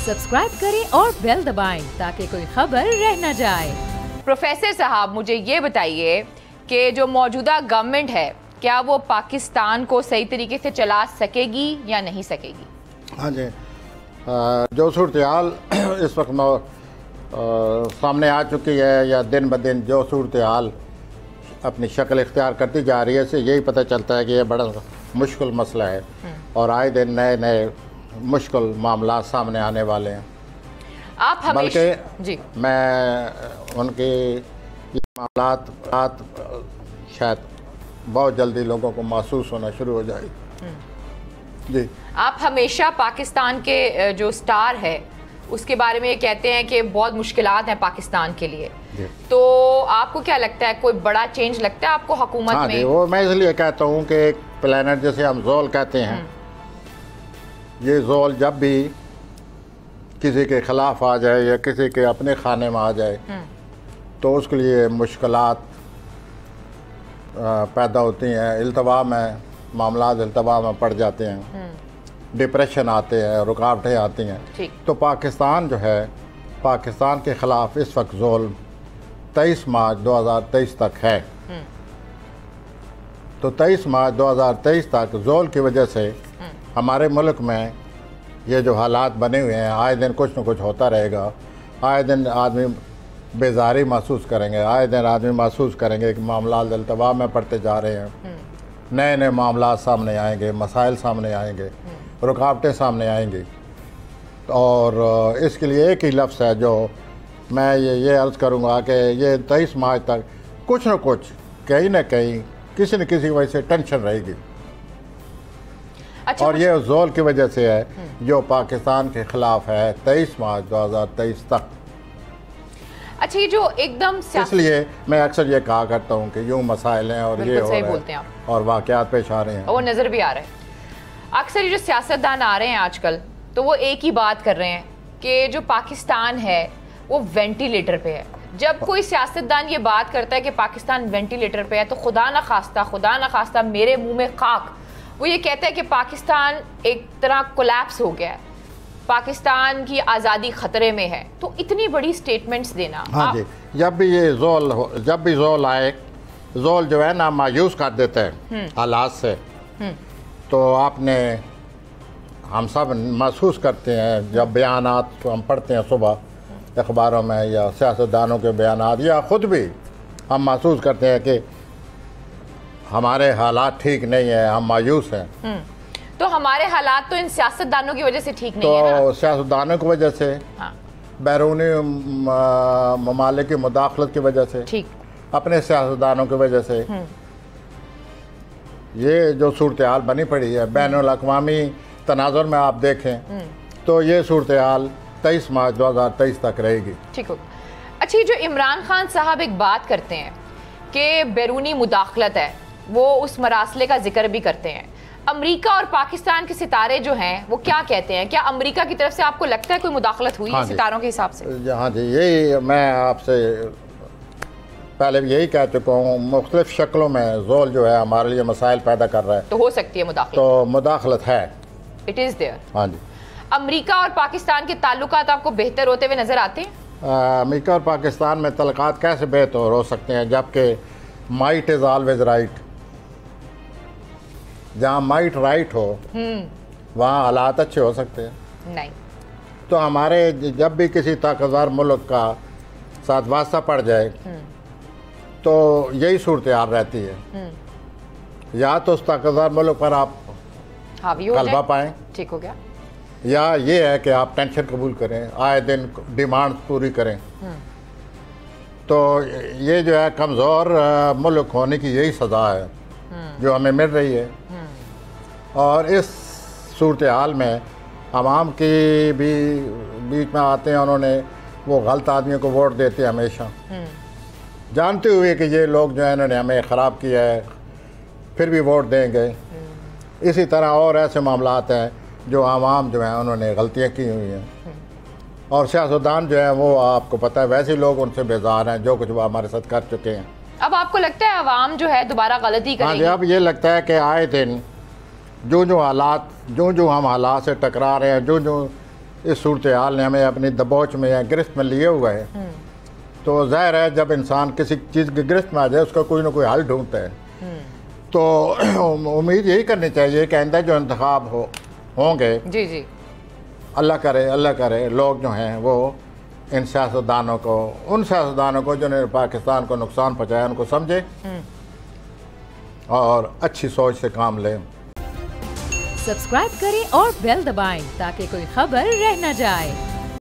Subscribe करें और bell दबाएं ताकि कोई खबर रह न जाए। प्रोफेसर साहब, मुझे ये बताइए कि जो मौजूदा गवर्नमेंट है, क्या वो पाकिस्तान को सही तरीके से चला सकेगी या नहीं सकेगी? हाँ जी, जो सूरत-ए-हाल इस वक्त सामने आ चुकी है या दिन ब दिन जो सूरत-ए-हाल अपनी शक्ल इख्तियार करती जा रही है, इससे यही पता चलता है कि ये बड़ा मुश्किल मसला है और आए दिन नए नए मुश्किल मामला सामने आने वाले हैं। आप हमेशा जी मैं उनके ये मामलात शायद बहुत जल्दी लोगों को महसूस होना शुरू हो जाएगी। जी, आप हमेशा पाकिस्तान के जो स्टार है उसके बारे में ये कहते हैं कि बहुत मुश्किलात हैं पाकिस्तान के लिए, तो आपको क्या लगता है, कोई बड़ा चेंज लगता है आपको हुकूमत में? जी, वो मैं इसलिए कहता हूँ कि एक प्लानट जिसे हम जोल कहते हैं, ये जोल जब भी किसी के ख़िलाफ़ आ जाए या किसी के अपने खाने में आ जाए तो उसके लिए मुश्किलात पैदा होती हैं, इल्तवा में मामलात इल्तवा में पड़ जाते हैं, डिप्रेशन आते हैं, रुकावटें आती हैं। तो पाकिस्तान जो है, पाकिस्तान के ख़िलाफ़ इस वक्त जोल 23 मार्च 2023 तक है। तो 23 मार्च 2023 तक जोल की वजह से हमारे मुल्क में ये जो हालात बने हुए हैं, आए दिन कुछ न कुछ होता रहेगा। आए दिन आदमी बेजारी महसूस करेंगे, आए दिन आदमी महसूस करेंगे कि मामला इल्तवा में पड़ते जा रहे हैं, नए नए मामला सामने आएंगे, मसाइल सामने आएंगे, रुकावटें सामने आएंगी। और इसके लिए एक ही लफ्ज़ है जो मैं ये अर्ज़ करूँगा कि ये 23 मार्च तक कुछ न कुछ कहीं न कहीं किसी न किसी वजह से टेंशन रहेगी। अच्छा, और ये जोल की वजह से है जो पाकिस्तान के ख़िलाफ़ है 23 मार्च 2023 तक। अच्छा, ये जो एकदम इसलिए मैं अक्सर ये कहा करता हूँ कि यूँ मसाइल हैं और ये हो रहे हैं और वाक़यात पेश आ रहे हैं, वो नज़र भी आ रहे हैं। अक्सर ये जो सियासतदान आ रहे हैं आजकल, तो वो एक ही बात कर रहे हैं कि जो पाकिस्तान है वो वेंटिलेटर पे है। जब कोई सियासतदान ये बात करता है कि पाकिस्तान वेंटिलेटर पे है, तो खुदा न खास्ता मेरे मुंह में खाक, वो ये कहता है कि पाकिस्तान एक तरह कोलैप्स हो गया है, पाकिस्तान की आज़ादी ख़तरे में है। तो इतनी बड़ी स्टेटमेंट्स देना। हाँ जी, जब भी जोल आए, जोल जो है ना मायूस कर देता है हालात से। तो हम सब महसूस करते हैं जब बयानात हम पढ़ते हैं सुबह अखबारों में या सियासतदानों के बयानात, या ख़ुद भी हम महसूस करते हैं कि हमारे हालात ठीक नहीं है, हम मायूस हैं। तो हमारे हालात तो इन सियासतदानों की वजह से ठीक नहीं है ना? तो सियासतदानों की वजह से, बैरूनी ममालिक की मुदाखलत की वजह से, ठीक, अपने सियासतदानों की वजह से ये जो सूरत-ए-हाल बनी पड़ी है। बैनुल अक़वामी तनाज़ुर में आप देखें तो ये सूरत-ए-हाल 23 मार्च 2023 तक रहेगी। ठीक हो। अच्छा, जो इमरान खान साहब एक बात करते हैं कि बैरूनी मुदाखलत है, वो उस मरासले का जिक्र भी करते हैं। अमेरिका और पाकिस्तान के सितारे जो हैं वो क्या कहते हैं? क्या अमेरिका की तरफ से आपको लगता है कोई मुदाखलत हुई है सितारों के हिसाब से? हाँ जी, यही मैं आपसे पहले भी यही कह चुका हूँ, मुख्तलिफ शक्लों में जोल जो है हमारे लिए मसाइल पैदा कर रहा है। तो हो सकती है मुदाखलत? तो मुदाखलत है, इट इज़ देयर। हाँ जी। अमेरिका और पाकिस्तान के ताल्लुकात आपको बेहतर होते हुए नजर आते हैं? अमेरिका और पाकिस्तान में ताल्लुकात कैसे बेहतर हो सकते हैं जबकि माइट इज़ ऑलवेज राइट। जहाँ माइट राइट हो वहाँ हालात अच्छे हो सकते हैं? नहीं। तो हमारे जब भी किसी ताकतवर मुल्क का साथ वास्ता पड़ जाए तो यही सूरत-ए-हाल रहती है, या तो उस ताकतवर मुल्क पर आप गलबा पाएँ, ठीक हो गया, या ये है कि आप टेंशन कबूल करें, आए दिन डिमांड पूरी करें। तो ये जो है कमज़ोर मुल्क होने की यही सज़ा है जो हमें मिल रही है। और इस सूरत-ए-हाल में अवाम की भी बीच में आते हैं, उन्होंने वो गलत आदमियों को वोट देते हैं हमेशा, जानते हुए कि ये लोग जो है इन्होंने हमें ख़राब किया है, फिर भी वोट देंगे। इसी तरह और ऐसे मामलात हैं जो आवाम जो है उन्होंने गलतियाँ की हुई हैं, और सियासतदान जो है वो आपको पता है वैसे लोग उनसे बेजार हैं जो कुछ वो हमारे साथ कर चुके हैं। अब आपको लगता है आवाम जो है दोबारा गलती करेगी? हाँ, अब ये लगता है कि आए दिन जो हम हालात से टकरा रहे हैं, जो इस सूरत हाल ने हमें अपनी दबोच में या गिरफ्त में लिए हुआ है, तो जाहिर है जब इंसान किसी चीज़ की गिरफ्त में आ जाए उसका कोई ना कोई हल ढूंढता है। तो उम्मीद यही करनी चाहिए कि आइंदा जो इंतखाब होंगे, जी जी, अल्लाह करे लोग जो हैं वो इन सियासतदानों को, उन सियासतदानों को जिन्होंने पाकिस्तान को नुकसान पहुँचाया, उनको समझे और अच्छी सोच से काम लें। सब्सक्राइब करें और बेल दबाएं ताकि कोई खबर रह न जाए।